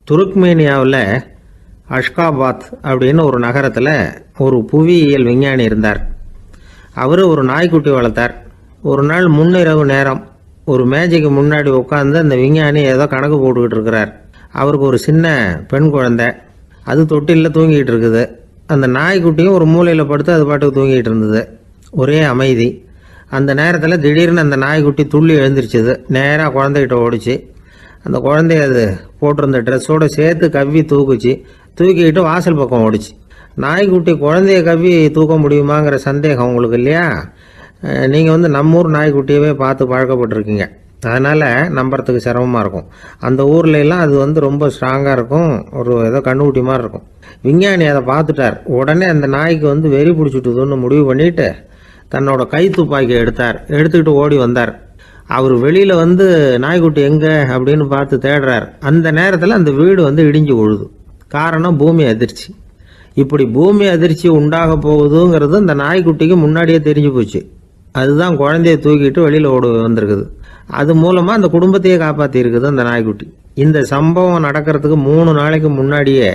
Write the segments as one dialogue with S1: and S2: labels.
S1: துருக்மேனியாவில் Ashgabat அப்படின்னு ஒரு நகரத்தில் ஒரு புவியியல் விஞ்ஞானி இருந்தார். அவர் ஒரு நாய்க்குட்டி வளர்த்தார். ஒரு நாள் முன்னிரவு நேரம் ஒரு மேஜைக்கு முன்னாடி உட்காந்து அந்த விஞ்ஞானி ஏதோ கணக்கு போட்டுக்கிட்டு இருக்கிறார். அவருக்கு ஒரு சின்ன பெண் குழந்தை, அது தொட்டிலில் தூங்கிட்டு இருக்குது. அந்த நாய்க்குட்டியும் ஒரு மூலையில் படுத்து அது பாட்டுக்கு தூங்கிட்டு இருந்தது. ஒரே அமைதி. அந்த நேரத்தில் திடீர்னு அந்த நாய்க்குட்டி துள்ளி எழுந்திரிச்சிது. நேராக குழந்தைகிட்ட ஓடிச்சு. அந்த குழந்தைய அது போட்டிருந்த ட்ரெஸ்ஸோடு சேர்த்து கவ்வி தூக்குச்சு. தூக்கிக்கிட்டு வாசல் பக்கம் ஓடிச்சு. நாய்க்குட்டி குழந்தைய கவ்வி தூக்க முடியுமாங்கிற சந்தேகம் உங்களுக்கு இல்லையா? நீங்கள் நம்ம ஊர் நாய்க்குட்டியவே பார்த்து பழக்கப்பட்டிருக்கீங்க. அதனால் நம்புறதுக்கு சிரமமாக இருக்கும். அந்த ஊர்லெலாம் அது ரொம்ப ஸ்ட்ராங்காக இருக்கும். ஒரு ஏதோ கண்ணுக்குட்டி மாதிரி இருக்கும். விஞ்ஞானி அதை பார்த்துட்டார். உடனே அந்த நாய்க்கு வெறி பிடிச்சிட்டுதுன்னு முடிவு பண்ணிவிட்டு தன்னோட கை துப்பாக்கியை எடுத்துக்கிட்டு ஓடி வந்தார். அவர் வெளியில் நாய்க்குட்டி எங்கே அப்படின்னு பார்த்து தேடுறார். அந்த நேரத்தில் அந்த வீடு இடிஞ்சு விழுது. காரணம் பூமி அதிர்ச்சி. இப்படி பூமி அதிர்ச்சி உண்டாக போகுதுங்கிறது அந்த நாய்க்குட்டிக்கு முன்னாடியே தெரிஞ்சு போச்சு. அதுதான் குழந்தைய தூக்கிட்டு வெளியில் ஓடி வந்திருக்குது. அது மூலமாக அந்த குடும்பத்தையே காப்பாற்றி இருக்குது அந்த நாய்க்குட்டி. இந்த சம்பவம் நடக்கிறதுக்கு 3 நாளைக்கு முன்னாடியே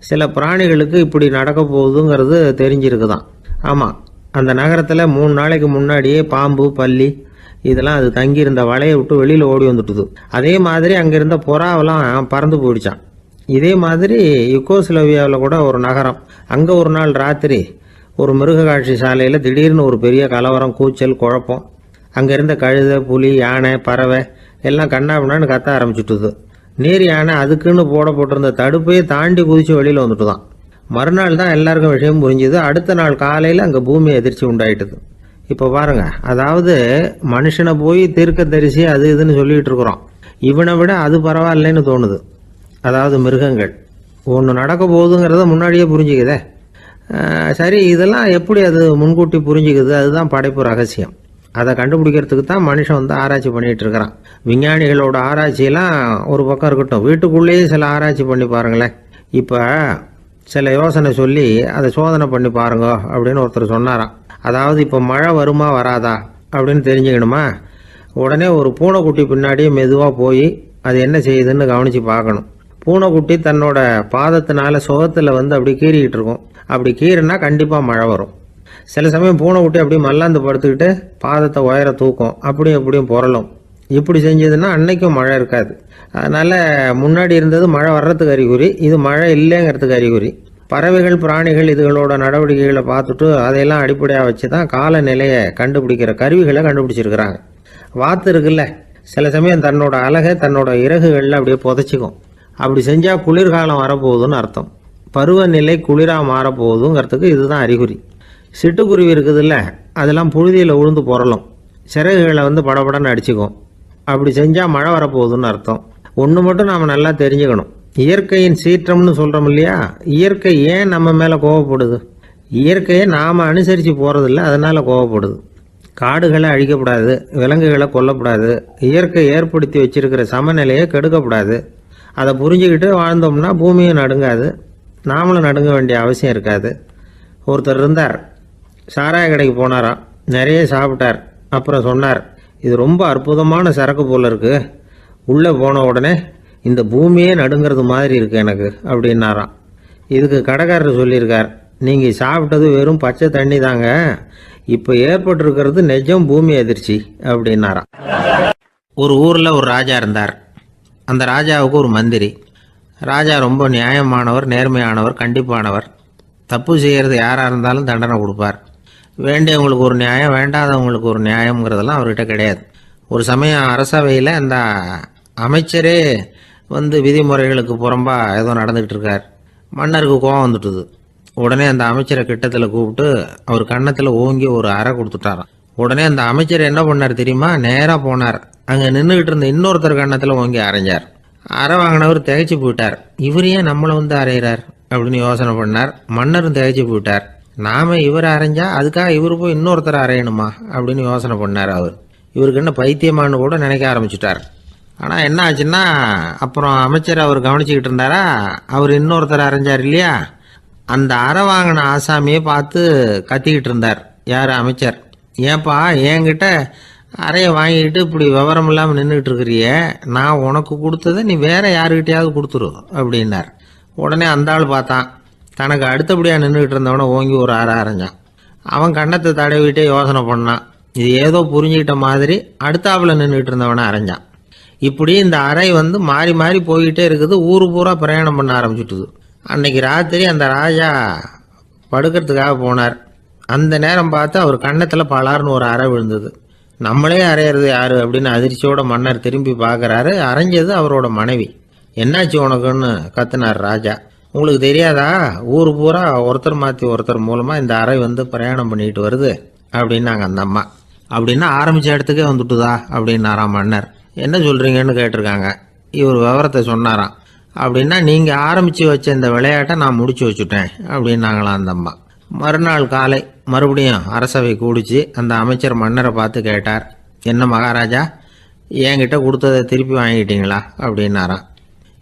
S1: சில பிராணிகளுக்கு இப்படி நடக்க போகுதுங்கிறது தெரிஞ்சிருக்குதான். ஆமாம், அந்த நகரத்தில் 3 நாளைக்கு முன்னாடியே பாம்பு, பல்லி இதெல்லாம் அது தங்கியிருந்த வலையை விட்டு வெளியில் ஓடி வந்துட்டுது. அதே மாதிரி அங்கே இருந்த புறாவெல்லாம் பறந்து போயிடுச்சான். இதே மாதிரி யுகோஸ்லோவியாவில் கூட ஒரு நகரம், அங்கே ஒரு நாள் ராத்திரி ஒரு மிருக காட்சி சாலையில் திடீர்னு ஒரு பெரிய கலவரம், கூச்சல், குழப்பம். அங்கே இருந்த கழுதை, புலி, யானை, பறவை எல்லாம் கண்ணாபின்னான்னு கத்த ஆரம்பிச்சுட்டுது. நீர் யானை அதுக்குன்னு போட்டிருந்த தடுப்பையே தாண்டி குதிச்சு வெளியில் வந்துட்டு தான். மறுநாள் தான் எல்லாருக்கும் விஷயம் புரிஞ்சுது. அடுத்த நாள் காலையில் அங்கே பூமி அதிர்ச்சி உண்டாயிட்டுது. இப்போ பாருங்க, அதாவது மனுஷனை போய் தீர்க்க தரிசி அது இதுன்னு சொல்லிட்டு இருக்கிறோம். இவனை விட அது பரவாயில்லைன்னு தோணுது. அதாவது மிருகங்கள் ஒன்று நடக்க போகுதுங்கிறத முன்னாடியே புரிஞ்சுக்குதே. சரி, இதெல்லாம் எப்படி அது முன்கூட்டி புரிஞ்சுக்குது? அதுதான் படைப்பு ரகசியம். அதை கண்டுபிடிக்கிறதுக்கு தான் மனுஷன் ஆராய்ச்சி பண்ணிகிட்டு இருக்கிறான். விஞ்ஞானிகளோட ஆராய்ச்சியெல்லாம் ஒரு பக்கம் இருக்கட்டும், வீட்டுக்குள்ளேயே சில ஆராய்ச்சி பண்ணி பாருங்களேன். இப்போ சில யோசனை சொல்லி அதை சோதனை பண்ணி பாருங்க அப்படின்னு ஒருத்தர் சொன்னாராம். அதாவது இப்போ மழை வருமா வராதா அப்படின்னு தெரிஞ்சுக்கணுமா, உடனே ஒரு பூனைக்குட்டி பின்னாடியே மெதுவாக போய் அது என்ன செய்யுதுன்னு கவனித்து பார்க்கணும். பூனைக்குட்டி தன்னோட பாதத்தினால சுகத்தில் அப்படி கீறிக்கிட்டு இருக்கும். அப்படி கீறினா கண்டிப்பாக மழை வரும். சில சமயம் பூனைக்குட்டி அப்படி மல்லாந்து படுத்துக்கிட்டு பாதத்தை உயர தூக்கும், அப்படியும் எப்படியும் புரளும். இப்படி செஞ்சதுன்னா அன்னைக்கும் மழை இருக்காது. அதனால் முன்னாடி இருந்தது மழை வர்றதுக்கு அறிகுறி, இது மழை இல்லைங்கிறதுக்கு அறிகுறி. பறவைகள், பிராணிகள் இதுகளோட நடவடிக்கைகளை பார்த்துட்டு அதையெல்லாம் அடிப்படையாக வச்சு தான் காலநிலையை கண்டுபிடிக்கிற கருவிகளை கண்டுபிடிச்சிருக்கிறாங்க. வாத்து இருக்குல்ல, சில சமயம் தன்னோட அழகை தன்னோட இறகுகளில் அப்படியே புதைச்சிக்கும். அப்படி செஞ்சால் குளிர்காலம் வரப்போகுதுன்னு அர்த்தம். பருவநிலை குளிராக மாறப்போகுதுங்கிறதுக்கு இதுதான் அறிகுறி. சிட்டுக்குருவி இருக்குதுல்ல, அதெல்லாம் புழுதியில் உழுந்து புரளும். சிறகுகளை படபடன்னு அடிச்சுக்கும். அப்படி செஞ்சால் மழை வரப்போகுதுன்னு அர்த்தம். ஒன்று மட்டும் நாம் நல்லா தெரிஞ்சுக்கணும், இயற்கையின் சீற்றம்னு சொல்கிறோம் இல்லையா, இயற்கை ஏன் நம்ம மேலே கோவப்படுது? இயற்கையை நாம் அனுசரித்து போகிறதில்ல, அதனால் கோவப்படுது. காடுகளை அழிக்கப்படாது, விலங்குகளை கொல்லப்படாது, இயற்கை ஏற்படுத்தி வச்சிருக்கிற சமநிலையை கெடுக்கப்படாது. அதை புரிஞ்சுக்கிட்டு வாழ்ந்தோம்னா பூமியும் நடுங்காது, நாமளும் நடுங்க வேண்டிய அவசியம் இருக்காது. ஒருத்தர் இருந்தார், சாராய கடைக்கு போனாராம், நிறைய சாப்பிட்டார். அப்புறம் சொன்னார், இது ரொம்ப அற்புதமான சரக்கு போல இருக்கு. உள்ளே போன உடனே இந்த பூமியே நடுங்கிறது மாதிரி இருக்கு எனக்கு அப்படின்னாராம். இதுக்கு கடைக்காரர் சொல்லியிருக்கார், நீங்கள் சாப்பிட்டது வெறும் பச்சை தண்ணி தாங்க, இப்போ ஏற்பட்டிருக்கிறது நிஜம் பூமி அதிர்ச்சி அப்படின்னாராம். ஒரு ஊரில் ஒரு ராஜா இருந்தார். அந்த ராஜாவுக்கு ஒரு மந்திரி. ராஜா ரொம்ப நியாயமானவர், நேர்மையானவர், கண்டிப்பானவர். தப்பு செய்கிறது யாராக இருந்தாலும் தண்டனை கொடுப்பார். வேண்டியவங்களுக்கு ஒரு நியாயம், வேண்டாதவங்களுக்கு ஒரு நியாயங்கிறதெல்லாம் அவர்கிட்ட கிடையாது. ஒரு சமயம் அரசவையில் அந்த அமைச்சரே விதிமுறைகளுக்கு புறம்பா ஏதோ நடந்துகிட்டு இருக்கார். மன்னருக்கு கோபம் வந்துட்டுது. உடனே அந்த அமைச்சரை கிட்டத்தில் கூப்பிட்டு அவர் கன்னத்தில் ஓங்கி ஒரு அறை கொடுத்துட்டாராம். உடனே அந்த அமைச்சர் என்ன பண்ணார் தெரியுமா? நேராக போனார், அங்கே நின்றுக்கிட்டு இருந்த இன்னொருத்தர் கன்னத்தில் ஓங்கி அரைஞ்சார். அறை வாங்கினவர் திகைச்சு போயிட்டார். இவர் ஏன் நம்மளை அரைகிறார் அப்படின்னு யோசனை பண்ணார். மன்னரும் திகைச்சு போயிட்டார். நாம இவரை அரைஞ்சா அதுக்காக இவர் போய் இன்னொருத்தரை அரையணுமா அப்படின்னு யோசனை பண்ணார். இவருக்கு என்ன பைத்தியமானு கூட நினைக்க ஆரம்பிச்சுட்டார். ஆனால் என்ன ஆச்சுன்னா, அப்புறம் அமைச்சர் அவர் கவனிச்சுக்கிட்டு இருந்தாரா, அவர் இன்னொருத்தர் அரைஞ்சார் இல்லையா, அந்த அறை வாங்கின ஆசாமியை பார்த்து கத்திக்கிட்டு இருந்தார். யார்? அமைச்சர். ஏன்பா என்கிட்ட அறையை வாங்கிட்டு இப்படி விவரம் இல்லாமல் நின்றுட்டு இருக்கிறிய, நான் உனக்கு கொடுத்ததை நீ வேற யாருக்கிட்டையாவது கொடுத்துரு அப்படின்னார். உடனே அந்த ஆள் பார்த்தான், தனக்கு அடுத்தபடியாக நின்றுக்கிட்டு இருந்தவனை ஓங்கி ஒரு அறை அரைஞ்சான். அவன் கன்னத்தை தடவிட்டே யோசனை பண்ணான். இது ஏதோ புரிஞ்சுக்கிட்ட மாதிரி அடுத்தாப்புல நின்றுக்கிட்டு இருந்தவனை அரைஞ்சான். இப்படி இந்த அறை மாறி மாறி போய்கிட்டே இருக்குது. ஊரு பூரா பிரயாணம் பண்ண ஆரம்பிச்சுட்டுது. அன்னைக்கு ராத்திரி அந்த ராஜா படுக்கிறதுக்காக போனார். அந்த நேரம் பார்த்து அவர் கன்னத்தில் பலார்னு ஒரு அறை விழுந்தது. நம்மளே அறையிறது யாரு அப்படின்னு அதிர்ச்சியோட மன்னர் திரும்பி பார்க்குறாரு. அரைஞ்சது அவரோட மனைவி. என்னாச்சு உனக்குன்னு கத்துனார் ராஜா. உங்களுக்கு தெரியாதா, ஊர் பூரா ஒருத்தர் மாற்றி ஒருத்தர் மூலமாக இந்த அறை பிரயாணம் பண்ணிட்டு வருது அப்படின்னாங்க அந்த அம்மா. அப்படின்னா ஆரம்பித்த இடத்துக்கே வந்துட்டுதா அப்படின்னாராம் மன்னர். என்ன சொல்கிறீங்கன்னு கேட்டிருக்காங்க. இவர் விவரத்தை சொன்னாராம். அப்படின்னா நீங்கள் ஆரம்பித்து வச்ச இந்த விளையாட்டை நான் முடிச்சு வச்சுட்டேன் அப்படின்னாங்களாம் அந்த அம்மா. மறுநாள் காலை மறுபடியும் அரசவை கூடிச்சு அந்த அமைச்சர் மன்னரை பார்த்து கேட்டார், என்ன மகாராஜா, என்கிட்ட கொடுத்ததை திருப்பி வாங்கிட்டீங்களா அப்படின்னாராம்.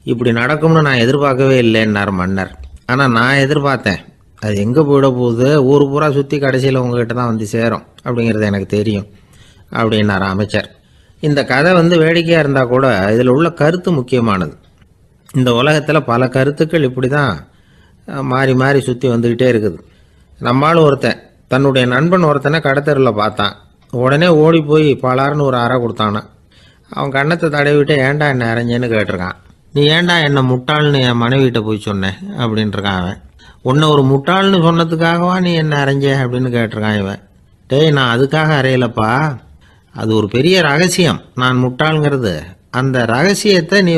S1: இப்படி நடக்கும்னு நான் எதிர்பார்க்கவே இல்லைன்னார் மன்னர். ஆனால் நான் எதிர்பார்த்தேன். அது எங்கே போயிட போகுது, ஊர் பூரா சுற்றி கடைசியில் உங்ககிட்ட தான் சேரும் அப்படிங்கிறது எனக்கு தெரியும் அப்படின்னார் அமைச்சர். இந்த கதை வேடிக்கையாக இருந்தால் கூட இதில் உள்ள கருத்து முக்கியமானது. இந்த உலகத்தில் பல கருத்துக்கள் இப்படி தான் மாறி மாறி சுற்றி வந்துக்கிட்டே இருக்குது. நம்மளும் ஒருத்தன் தன்னுடைய நண்பன் ஒருத்தனை கடத்தரில் பார்த்தான். உடனே ஓடி போய் பலார்னு ஒரு அறை கொடுத்தானா. அவன் கன்னத்தை தடவிட்டு ஏன்டா என்ன அரைஞ்சேன்னு கேட்டிருக்கான். நீ ஏன்டா என்ன முட்டாள்னு என் மனைவிட்ட போய் சொன்னேன் அப்படின்ட்டுருக்கான் அவன். உன்னை ஒரு முட்டாள்னு சொன்னதுக்காகவா நீ என்ன அரைஞ்ச அப்படின்னு கேட்டிருக்கான் இவன். டேய், நான் அதுக்காக அறையலப்பா, அது ஒரு பெரிய ரகசியம். நான் முட்டாளுங்கிறது அந்த ரகசியத்தை நீ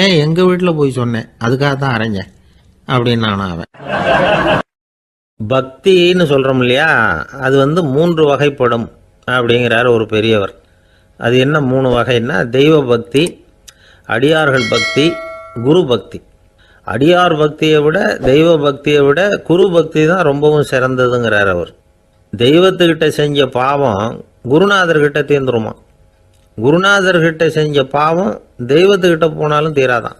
S1: ஏன் எங்கள் வீட்டில் போய் சொன்னேன், அதுக்காக தான் அரைஞ்சேன் அப்படின்னு நானும் அவன். பக்தின்னு சொல்கிறோம் இல்லையா, அது 3 வகைப்படும் அப்படிங்கிறார் ஒரு பெரியவர். அது என்ன 3 வகைன்னா, தெய்வ பக்தி, அடியார்கள் பக்தி, குரு பக்தி. அடியார் பக்தியை விட தெய்வ பக்தியை விட குரு பக்தி தான் ரொம்பவும் சிறந்ததுங்கிறார் அவர். தெய்வத்துக்கிட்ட செஞ்ச பாவம் குருநாதர்கிட்ட தீர்ந்துருமா, குருநாதர்கிட்ட செஞ்ச பாவம் தெய்வத்துக்கிட்ட போனாலும் தீராதான்.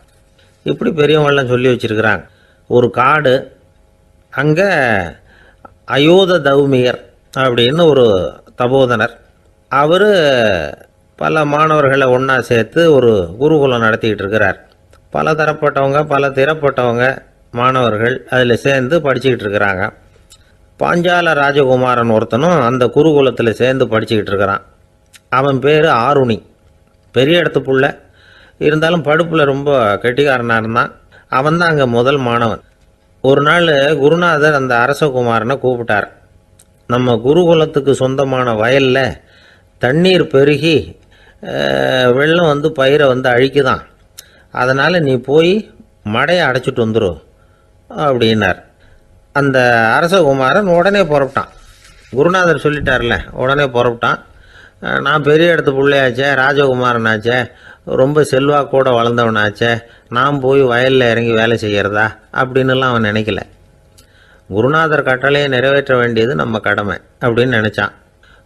S1: இப்படி பெரியவங்களாம் சொல்லி வச்சிருக்கிறாங்க. ஒரு காடு, அங்கே அயோத தௌமியர் அப்படின்னு ஒரு தபோதனர். அவர் பல மாணவர்களை ஒன்றா சேர்த்து ஒரு குருகுலம் நடத்திக்கிட்டு இருக்கிறார். பல தரப்பட்டவங்க பல திறப்பட்டவங்க மாணவர்கள் அதில் சேர்ந்து படிச்சுக்கிட்டு இருக்கிறாங்க. பாஞ்சால ராஜகுமாரன் ஒருத்தனும் அந்த குருகுலத்தில் சேர்ந்து படிச்சுக்கிட்டு இருக்கிறான். அவன் பேர் ஆருணி. பெரிய இடத்து புள்ள, இருந்தாலும் படுப்பில் ரொம்ப கெட்டிக்காரனாக இருந்தான். அவன் தான் அங்கே முதல் மாணவன். ஒரு நாள் குருநாதர் அந்த அரசகுமாரனை கூப்பிட்டார். நம்ம குருகுலத்துக்கு சொந்தமான வயலில் தண்ணீர் பெருகி வெள்ளம் பயிரை அழிக்குதான், அதனால் நீ போய் மடையை அடைச்சிட்டு வந்துரு அப்படின்னார். அந்த அரசகுமாரன் உடனே புறப்பட்டான். குருநாதர் சொல்லிட்டார்ல, உடனே புறப்பட்டான். நான் பெரிய இடத்து பிள்ளையாச்சே, ராஜகுமாரனாச்சே, ரொம்ப செல்வாக்கூட வளர்ந்தவனாச்சே, நான் போய் வயலில் இறங்கி வேலை செய்கிறதா அப்படின்னுலாம் அவன் நினைக்கல. குருநாதர் கட்டளையை நிறைவேற்ற வேண்டியது நம்ம கடமை அப்படின்னு நினச்சான்.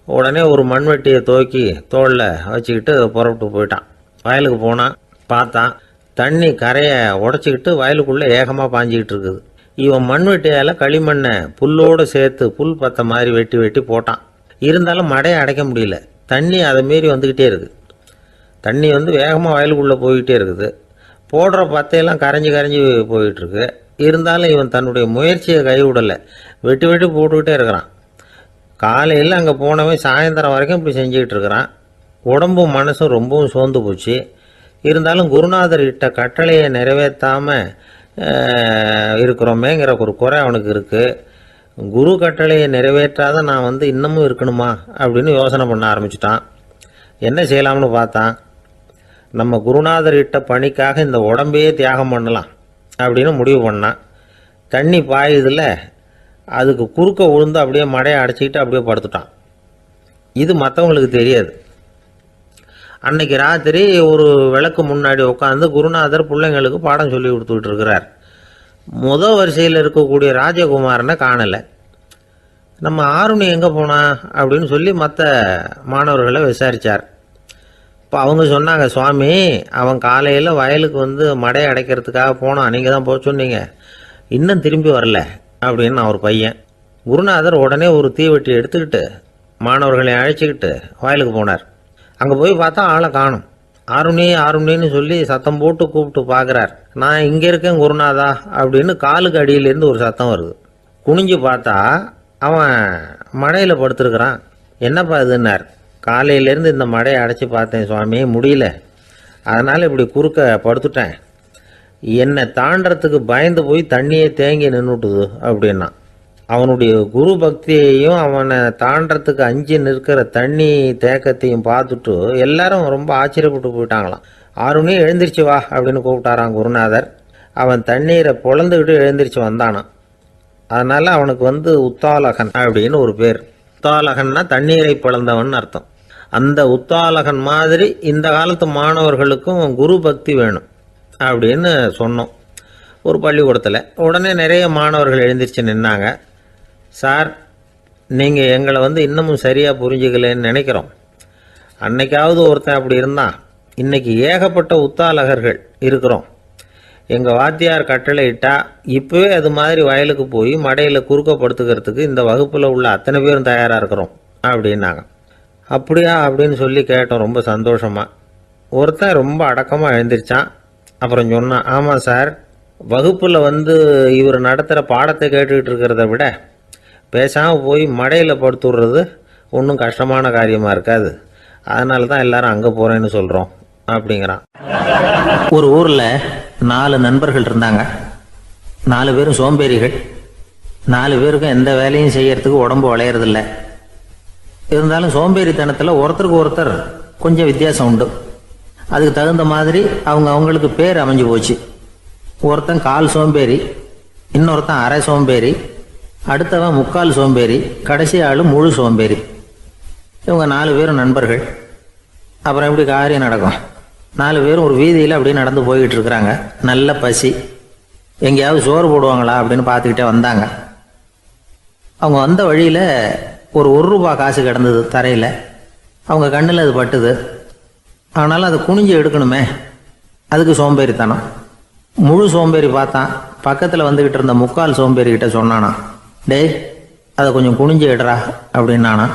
S1: உடனே ஒரு மண்வெட்டியை தூக்கி தோளில் வச்சுக்கிட்டு புறப்பட்டு போயிட்டான். வயலுக்கு போனான். பார்த்தான், தண்ணி கரையை உடச்சிக்கிட்டு வயலுக்குள்ளே ஏகமாக பாஞ்சிக்கிட்டு இருக்குது. இவன் மண்வெட்டியால் களிமண்ணை புல்லோடு சேர்த்து புல் பத்த மாதிரி வெட்டி வெட்டி போட்டான். இருந்தாலும் மடையை அடைக்க முடியல. தண்ணி அதை மீறி வந்துக்கிட்டே இருக்குது. தண்ணி வேகமாக வயலுக்குள்ளே போய்கிட்டே இருக்குது. போடுற பத்தையெல்லாம் கரைஞ்சி கரைஞ்சி போயிட்டுருக்கு. இருந்தாலும் இவன் தன்னுடைய முயற்சியை கைவிடலை. வெட்டி வெட்டி போட்டுக்கிட்டே இருக்கிறான். காலையில் அங்கே போனவன் சாயந்தரம் வரைக்கும் இப்படி செஞ்சுக்கிட்டு இருக்கிறான். உடம்பும் மனசும் ரொம்பவும் சோர்ந்து போச்சு. இருந்தாலும் குருநாதர் இட்ட கட்டளையை நிறைவேற்றாமல் இருக்கிறோமேங்கிற ஒரு குறை அவனுக்கு இருக்குது. குரு கட்டளையை நிறைவேற்றாத நான் இன்னமும் இருக்கணுமா அப்படின்னு யோசனை பண்ண ஆரம்பிச்சிட்டான். என்ன செய்யலாம்னு பார்த்தான். நம்ம குருநாதர் இட்ட பணிக்காக இந்த உடம்பையே தியாகம் பண்ணலாம் அப்படின்னு முடிவு பண்ணான். தண்ணி பாயுதில் அதுக்கு குறுக்க விழுந்து அப்படியே மடையை அடைச்சிக்கிட்டு அப்படியே படுத்துட்டான். இது மற்றவங்களுக்கு தெரியாது. அன்னைக்கு ராத்திரி ஒரு விளக்கு முன்னாடி உட்காந்து குருநாதர் பிள்ளைங்களுக்கு பாடம் சொல்லி கொடுத்துக்கிட்டு இருக்கிறார். முதல் வரிசையில் இருக்கக்கூடிய ராஜகுமாரனை காணலை. நம்ம ஆருணி எங்கே போனா அப்படின்னு சொல்லி மற்ற மாணவர்களை விசாரித்தார். இப்போ அவங்க சொன்னாங்க, சுவாமி, அவன் காலையில் வயலுக்கு மடையை அடைக்கிறதுக்காக போனான், நீங்கள் தான் போக சொன்னீங்க, இன்னும் திரும்பி வரல அப்படின்னு அவர் பையன். குருநாதர் உடனே ஒரு தீவெட்டி எடுத்துக்கிட்டு மாணவர்களை அழைச்சிக்கிட்டு வயலுக்கு போனார். அங்கே போய் பார்த்தா ஆளை காணும். ஆருணி ஆருணின்னு சொல்லி சத்தம் போட்டு கூப்பிட்டு பார்க்குறார். நான் இங்கே இருக்கேன் குருநாதா அப்படின்னு காலுக்கு அடியிலேருந்து ஒரு சத்தம் வருது. குனிஞ்சு பார்த்தா அவன் மடையில் படுத்துருக்குறான். என்னப்பா இதுன்னார். காலையிலேருந்து இந்த மடையை அடைச்சி பார்த்தேன் சுவாமி, முடியல, அதனால் இப்படி குறுக்க படுத்துட்டேன். என்னை தாண்டறதுக்கு பயந்து போய் தண்ணியே தேங்கி நின்றுட்டுது அப்படின்னா. அவனுடைய குரு பக்தியையும் அவனை தாண்டறதுக்கு அஞ்சு நிற்கிற தண்ணி தேக்கத்தையும் பார்த்துட்டு எல்லாரும் ரொம்ப ஆச்சரியப்பட்டு போயிட்டாங்களாம். ஆருணி எழுந்திரிச்சு வா அப்படின்னு கூப்பிட்டாரான் குருநாதர். அவன் தண்ணீரை பொழந்துக்கிட்டு எழுந்திரிச்சு வந்தானான். அதனால் அவனுக்கு உத்தாலகன் அப்படின்னு ஒரு பேர். உத்தாலகன்னா தண்ணீரை பிளந்தவன் அர்த்தம். அந்த உத்தாலகன் மாதிரி இந்த காலத்து மாணவர்களுக்கும் குரு பக்தி வேணும் அப்படின்னு சொன்னோம் ஒரு பள்ளிக்கூடத்தில். உடனே நிறைய மாணவர்கள் எழுந்திரிச்சு நின்னாங்க. சார், நீங்கள் எங்களை இன்னமும் சரியாக புரிஞ்சுக்கலன்னு நினைக்கிறோம். அன்னைக்காவது ஒருத்தன் அப்படி இருந்தான், இன்றைக்கி ஏகப்பட்ட உத்தாலகர்கள் இருக்கிறோம். எங்கள் வாத்தியார் கட்டளை இட்டால் இப்போவே அது மாதிரி வயலுக்கு போய் மடையில் குறுக்கப்படுத்துக்கிறதுக்கு இந்த வகுப்பில் உள்ள அத்தனை பேரும் தயாராக இருக்கிறோம் அப்படின்னாங்க. அப்படியா அப்படின்னு சொல்லி கேட்டோம் ரொம்ப சந்தோஷமாக. ஒருத்தன் ரொம்ப அடக்கமாக எழுந்திரிச்சான். அப்புறம் சொன்னான், ஆமாம் சார், வகுப்பில் இவர் நடத்துகிற பாடத்தை கேட்டுக்கிட்டு இருக்கிறத விட பேசாமல் போய் மடையில் படுத்துடுறது ஒன்றும் கஷ்டமான காரியமாக இருக்காது. அதனால தான் எல்லாரும் அங்கே போகிறேன்னு சொல்கிறோம் அப்படிங்கிறான். ஒரு ஊரில் 4 நண்பர்கள் இருந்தாங்க. 4 பேரும் சோம்பேறிகள். 4 பேருக்கும் எந்த வேலையும் செய்யறதுக்கு உடம்பு வளையறதில்லை. இருந்தாலும் சோம்பேறித்தனத்தில் ஒருத்தருக்கு ஒருத்தர் கொஞ்சம் வித்தியாசம் உண்டு. அதுக்கு தகுந்த மாதிரி அவங்களுக்கு பேர் அமைஞ்சு போச்சு. ஒருத்தன் கால் சோம்பேறி, இன்னொருத்தன் அரை சோம்பேறி, அடுத்தவன் முக்கால் சோம்பேறி, கடைசி ஆள் முழு சோம்பேறி. இவங்க 4 பேரும் நண்பர்கள். அப்புறம் எப்படி காரியம் நடக்கும்? 4 பேரும் ஒரு வீதியில் அப்படியே நடந்து போய்கிட்டு இருக்கிறாங்க. நல்ல பசி. எங்கேயாவது சோறு போடுவாங்களா அப்படின்னு பார்த்துக்கிட்டே வந்தாங்க. அவங்க வந்த வழியில் ஒரு ரூபா காசு கிடந்தது தரையில். அவங்க கண்ணில் அது பட்டுது. ஆனாலும் அதை குனிஞ்சு எடுக்கணுமே, அதுக்கு சோம்பேறித்தனம். முழு சோம்பேறி பார்த்தான். பக்கத்தில் வந்துக்கிட்டு இருந்த முக்கால் சோம்பேறிக்கிட்ட சொன்னானா, டேய் அதை கொஞ்சம் குனிஞ்சு எடுறா அப்படின்னானா.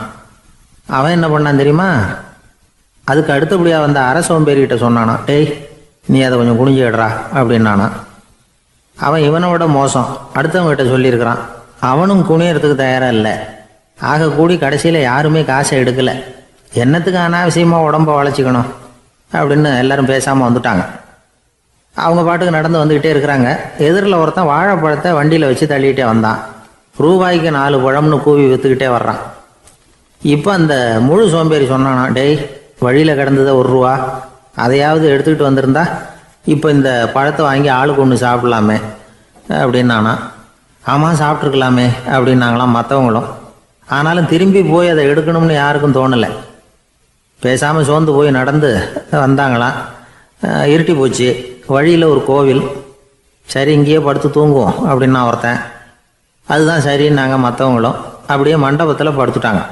S1: அவன் என்ன பண்ணான் தெரியுமா? அதுக்கு அடுத்தபடியாக வந்த அரை சோம்பேறிக்கிட்ட சொன்னானா, டேய் நீ அதை கொஞ்சம் குனிஞ்சு எடுறா அப்படின்னானா. அவன் இவனோட மோசம், அடுத்தவங்ககிட்ட சொல்லியிருக்கிறான். அவனும் குனியறதுக்கு தயாராக இல்லை. ஆக கூடி கடைசியில் யாருமே காசை எடுக்கலை. என்னத்துக்கு அனாவசியமாக உடம்ப வளைச்சிக்கணும் அப்படின்னு எல்லாரும் பேசாமல் வந்துட்டாங்க. அவங்க பாட்டுக்கு நடந்து வந்துக்கிட்டே இருக்கிறாங்க. எதிரில் ஒருத்தன் வாழைப்பழத்தை வண்டியில் வச்சு தள்ளிக்கிட்டே வந்தான். ரூபாய்க்கு 4 பழம்னு கூவி விற்றுக்கிட்டே வர்றான். இப்போ அந்த முழு சோம்பேறி சொன்னானா, டேய் வழியில் கிடந்ததை 1 ரூபா, அதையாவது எடுத்துக்கிட்டு வந்திருந்தா இப்போ இந்த பழத்தை வாங்கி ஆளுக்கு ஒன்று சாப்பிடலாமே அப்படின்னானா. ஆமாம் சாப்பிட்ருக்கலாமே அப்படின்னாங்களாம் மற்றவங்களும். ஆனாலும் திரும்பி போய் அதை எடுக்கணும்னு யாருக்கும் தோணலை. பேசாமல் சோர்ந்து போய் நடந்து வந்தாங்களாம். இருட்டி போச்சு. வழியில் ஒரு கோவில். சரி இங்கேயே படுத்து தூங்குவோம் அப்படின்னா ஒருத்தன். அதுதான் சரின்னாங்க மற்றவங்களும். அப்படியே மண்டபத்தில் படுத்துட்டாங்க.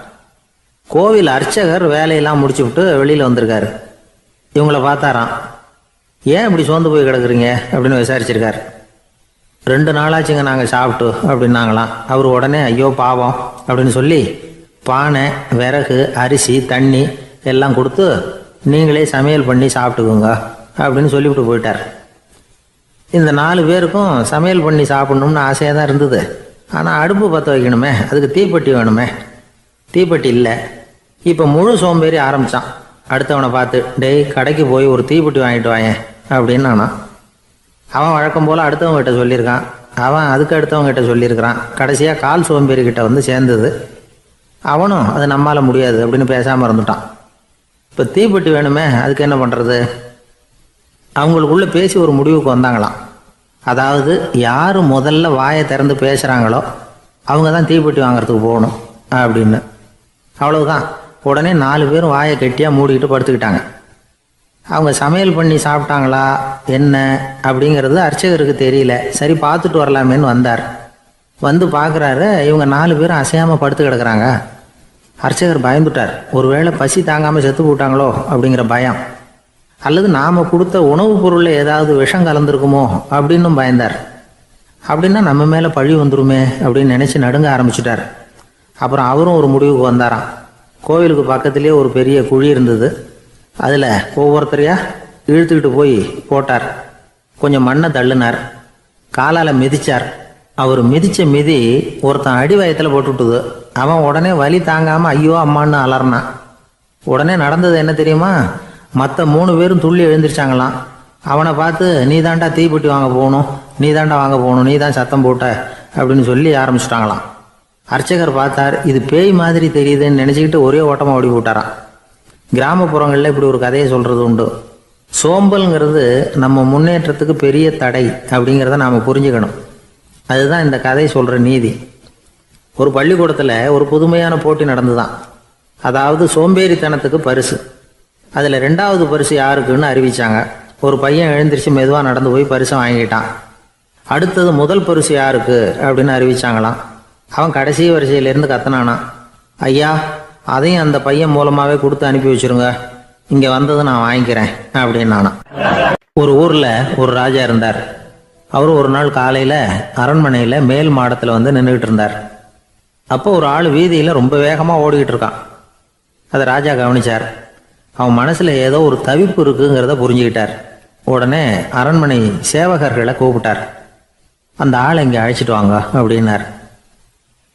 S1: கோவில் அர்ச்சகர் வேலையெல்லாம் முடிச்சு விட்டு வெளியில் வந்திருக்காரு. இவங்கள பார்த்தாராம். ஏன் இப்படி சோர்ந்து போய் கிடக்குறீங்க அப்படின்னு விசாரிச்சிருக்காரு. 2 நாளாச்சுங்க நாங்கள் சாப்பிட்டு அப்படின்னாங்களாம். அவர் உடனே ஐயோ பாவம் அப்படின்னு சொல்லி பானை, விறகு, அரிசி, தண்ணி எல்லாம் கொடுத்து நீங்களே சமையல் பண்ணி சாப்பிட்டுக்குங்க அப்படின்னு சொல்லிவிட்டு போயிட்டார். இந்த 4 பேருக்கும் சமையல் பண்ணி சாப்பிட்ணும்னு ஆசையாக தான் இருந்தது. ஆனால் அடுப்பு பற்ற வைக்கணுமே, அதுக்கு தீப்பெட்டி வேணுமே. தீப்பெட்டி இல்லை. இப்போ முழு சோம்பேறி ஆரம்பித்தான். அடுத்தவனை பார்த்து, டேய் கடைக்கு போய் ஒரு தீப்பெட்டி வாங்கிட்டு வாயேன் அப்படின்னு நானான். அவன் வழக்கம் போல் அடுத்தவங்ககிட்ட சொல்லியிருக்கான். அவன் அதுக்கு அடுத்தவங்ககிட்ட சொல்லியிருக்கிறான். கடைசியாக கால் சோம்பேறிக்கிட்ட சேர்ந்தது. அவனும் அது நம்மால் முடியாது அப்படின்னு பேசாமல் இருந்துட்டான். இப்போ தீப்பெட்டி வேணுமே, அதுக்கு என்ன பண்ணுறது? அவங்களுக்குள்ளே பேசி ஒரு முடிவுக்கு வந்தாங்களாம். அதாவது யார் முதல்ல வாயை திறந்து பேசுகிறாங்களோ அவங்க தான் தீப்பெட்டி வாங்கிறதுக்கு போகணும் அப்படின்னு. அவ்வளவுதான். உடனே 4 பேரும் வாயை கெட்டியாக மூடிக்கிட்டு படுத்துக்கிட்டாங்க. அவங்க சமையல் பண்ணி சாப்பிட்டாங்களா என்ன அப்படிங்கிறது அர்ச்சகருக்கு தெரியல. சரி பார்த்துட்டு வரலாமேன்னு வந்தார். வந்து பார்க்குறாரு, இவங்க 4 பேரும் அசையாமல் படுத்து கிடக்குறாங்க. அர்ச்சகர் பயந்துட்டார். ஒருவேளை பசி தாங்காமல் செத்து போட்டாங்களோ அப்படிங்கிற பயம், அல்லது நாம் கொடுத்த உணவுப் பொருளில் ஏதாவது விஷம் கலந்துருக்குமோ அப்படின்னும் பயந்தார். அப்படின்னா நம்ம மேலே பழி வந்துருமே அப்படின்னு நினச்சி நடுங்க ஆரம்பிச்சிட்டார். அப்புறம் அவரும் ஒரு முடிவுக்கு வந்தாராம். கோவிலுக்கு பக்கத்துலேயே ஒரு பெரிய குழி இருந்தது. அதில் ஒவ்வொருத்தரையா இழுத்துக்கிட்டு போய் போட்டார். கொஞ்சம் மண்ணை தள்ளினார், காலால் மிதிச்சார். அவர் மிதித்த மிதி ஒருத்தன் அடி வயத்தில் போட்டுவிட்டுது. அவன் உடனே வலி தாங்காமல் ஐயோ அம்மான்னு அலறினான். உடனே நடந்தது என்ன தெரியுமா? மற்ற 3 பேரும் துள்ளி எழுந்திரிச்சாங்களாம். அவனை பார்த்து நீ தாண்டா தீப்பெட்டி வாங்க போகணும், நீ தாண்டா வாங்க போகணும், நீ தான் சத்தம் போட்ட அப்படின்னு சொல்லி ஆரம்பிச்சிட்டாங்களாம். அர்ச்சகர் பார்த்தார், இது பேய் மாதிரி தெரியுதுன்னு நினச்சிக்கிட்டு ஒரே ஓட்டமாக ஓடி போட்டாராம். கிராமப்புறங்களில் இப்படி ஒரு கதையை சொல்கிறது உண்டு. சோம்பல்ங்கிறது நம்ம முன்னேற்றத்துக்கு பெரிய தடை அப்படிங்கிறத நாம் புரிஞ்சுக்கணும். அதுதான் இந்த கதை சொல்கிற நீதி. ஒரு பள்ளிக்கூடத்தில் ஒரு புதுமையான போட்டி நடந்துதான். அதாவது சோம்பேறித்தனத்துக்கு பரிசு. அதில் 2வது பரிசு யாருக்குன்னு அறிவிச்சாங்க. ஒரு பையன் எழுந்திரிச்சு மெதுவாக நடந்து போய் பரிசை வாங்கிட்டான். அடுத்தது முதல் பரிசு யாருக்கு அப்படின்னு அறிவிச்சாங்களாம். அவன் கடைசி வரிசையிலேருந்து கத்தனானா, ஐயா அதையும் அந்த பையன் மூலமாகவே கொடுத்து அனுப்பி வச்சுருங்க, இங்கே வந்தது நான் வாங்கிக்கிறேன் அப்படின்னானா. ஒரு ஊரில் ஒரு ராஜா இருந்தார். அவர் ஒரு நாள் காலையில் அரண்மனையில் மேல் மாடத்தில் வந்து நின்றுக்கிட்டு இருந்தார். அப்போ ஒரு ஆள் வீதியில் ரொம்ப வேகமாக ஓடிக்கிட்டு இருக்கான். அதை ராஜா கவனிச்சார். அவன் மனசில் ஏதோ ஒரு தவிப்பு இருக்குங்கிறத புரிஞ்சுக்கிட்டார். உடனே அரண்மனை சேவகர்களை கூப்பிட்டார். அந்த ஆளை இங்கே அழைச்சிட்டு வாங்க அப்படின்னார்.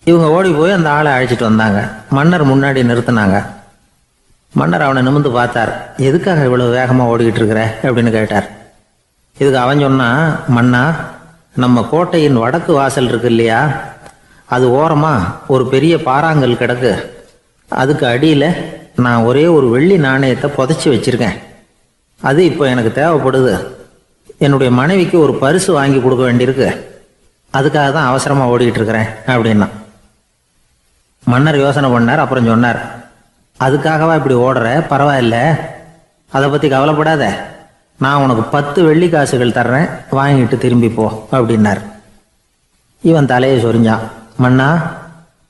S1: இவங்க ஓடி போய் அந்த ஆளை அழைச்சிட்டு வந்தாங்க. மன்னர் முன்னாடி நிறுத்தினாங்க. மன்னர் அவனை நிமிர்ந்து பார்த்தார். எதுக்காக இவ்வளவு வேகமாக ஓடிக்கிட்டு இருக்கிற அப்படின்னு கேட்டார். இதுக்கு அவன் சொன்னா, மன்னா, நம்ம கோட்டையின் வடக்கு வாசல் இருக்கு இல்லையா, அது ஓரமாக ஒரு பெரிய பாறாங்கல் கிடக்கு. அதுக்கு அடியில் நான் ஒரே ஒரு வெள்ளி நாணயத்தை புதைச்சி வச்சிருக்கேன். அது இப்போ எனக்கு தேவைப்படுது. என்னுடைய மனைவிக்கு ஒரு பரிசு வாங்கி கொடுக்க வேண்டியிருக்கு. அதுக்காக தான் அவசரமாக ஓடிக்கிட்டு இருக்கிறேன் அப்படின்னா. மன்னர் யோசனை பண்ணார். அப்புறம் சொன்னார், அதுக்காகவா இப்படி ஓடுற? பரவாயில்ல, அதை பற்றி கவலைப்படாத. நான் உனக்கு 10 வெள்ளி காசுகள் தர்றேன், வாங்கிட்டு திரும்பி போ அப்படின்னார். இவன் தலையை சொரிஞ்சான். மன்னா,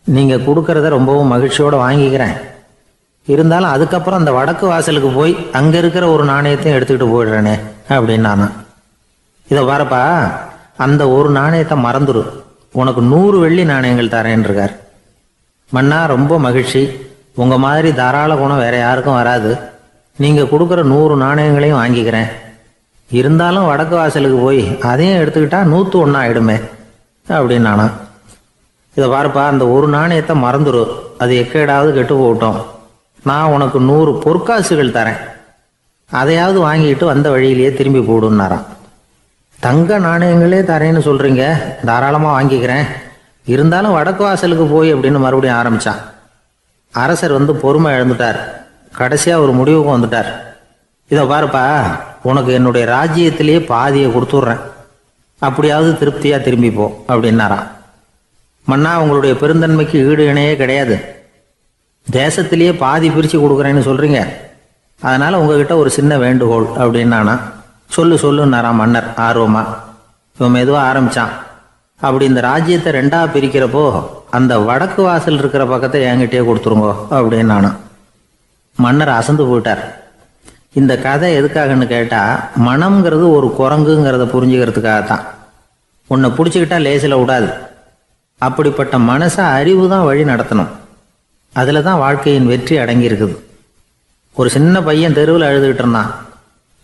S1: நீங்கள் கொடுக்கறத ரொம்பவும் மகிழ்ச்சியோடு வாங்கிக்கிறேன். இருந்தாலும் அதுக்கப்புறம் அந்த வடக்கு வாசலுக்கு போய் அங்கே இருக்கிற ஒரு நாணயத்தையும் எடுத்துக்கிட்டு போயிடுறேனே அப்படின்னானா. இதை பாருப்பா, அந்த ஒரு நாணயத்தை மறந்துடு, உனக்கு 100 வெள்ளி நாணயங்கள் தரேன்னு இருக்கார். மன்னா, ரொம்ப மகிழ்ச்சி. உங்கள் மாதிரி தாராள குணம் வேற யாருக்கும் வராது. நீங்கள் கொடுக்குற 100 நாணயங்களையும் வாங்கிக்கிறேன். இருந்தாலும் வடக்கு வாசலுக்கு போய் அதையும் எடுத்துக்கிட்டா 101 ஆயிடுமே அப்படின்னானா. இதை பாருப்பா, அந்த ஒரு நாணயத்தை மறந்துடு, அது எக்கேடாவது கெட்டு போகட்டும். நான் உனக்கு 100 பொற்காசுகள் தரேன், அதையாவது வாங்கிட்டு வந்த வழியிலேயே திரும்பி போடுன்னாராம். தங்க நாணயங்களே தரேன்னு சொல்கிறீங்க, தாராளமாக வாங்கிக்கிறேன். இருந்தாலும் வடக்கு வாசலுக்கு போய் அப்படின்னு மறுபடியும் ஆரம்பித்தான். அரசர் வந்து பொறுமை இழந்துட்டார். கடைசியாக ஒரு முடிவுக்கு வந்துட்டார். இதை பாருப்பா, உனக்கு என்னுடைய ராஜ்யத்திலேயே பாதியை கொடுத்துட்றேன், அப்படியாவது திருப்தியாக திரும்பி போ அப்படின்னாராம். மன்னா, உங்களுடைய பெருந்தன்மைக்கு ஈடு இணையே கிடையாது. தேசத்திலேயே பாதி பிரித்து கொடுக்குறேன்னு சொல்கிறீங்க, அதனால் உங்ககிட்ட ஒரு சின்ன வேண்டுகோள் அப்படின்னானா. சொல்லுன்னாராம் மன்னர் ஆர்வமா. இவன் மெதுவாக ஆரம்பித்தான். அப்படி இந்த ராஜ்யத்தை 2ஆ பிரிக்கிறப்போ அந்த வடக்கு வாசல் இருக்கிற பக்கத்தை என்கிட்டயே கொடுத்துருங்கோ அப்படின்னானா. மன்னர் அசந்து போயிட்டார். இந்த கதை எதுக்காகன்னு கேட்டால், மனம்ங்கிறது ஒரு குரங்குங்கிறத புரிஞ்சுக்கிறதுக்காகத்தான். உன்னை பிடிச்சிக்கிட்டா லேசில் விடாது. அப்படிப்பட்ட மனசை அறிவு தான் வழி நடத்தணும். அதில் தான் வாழ்க்கையின் வெற்றி அடங்கியிருக்குது. ஒரு சின்ன பையன் தெருவில் அழுதுகிட்டு இருந்தான்.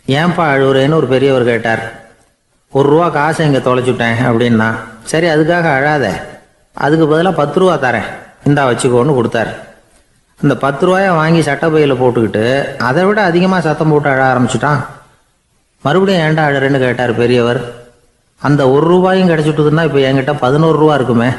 S1: ஏன்பா அழுவுறேன்னு ஒரு பெரியவர் கேட்டார். 1 ரூபா காசை இங்கே தொலைச்சுட்டேன் அப்படின்னா. சரி, அதுக்காக அழாத, அதுக்கு பதிலாக 10 ரூபா தரேன், இந்தா வச்சுக்கோன்னு கொடுத்தாரு. அந்த 10 ரூபாயை வாங்கி சட்டப்பையில் போட்டுக்கிட்டு அதை விட அதிகமாக சத்தம் போட்டு அழ ஆரம்பிச்சுட்டான். மறுபடியும் ஏன்டா அழறேன்னு கேட்டார் பெரியவர். அந்த 1 ரூபாயும் கிடைச்சிட்டுதுன்னா இப்போ என்கிட்ட 11 ரூபா இருக்குமே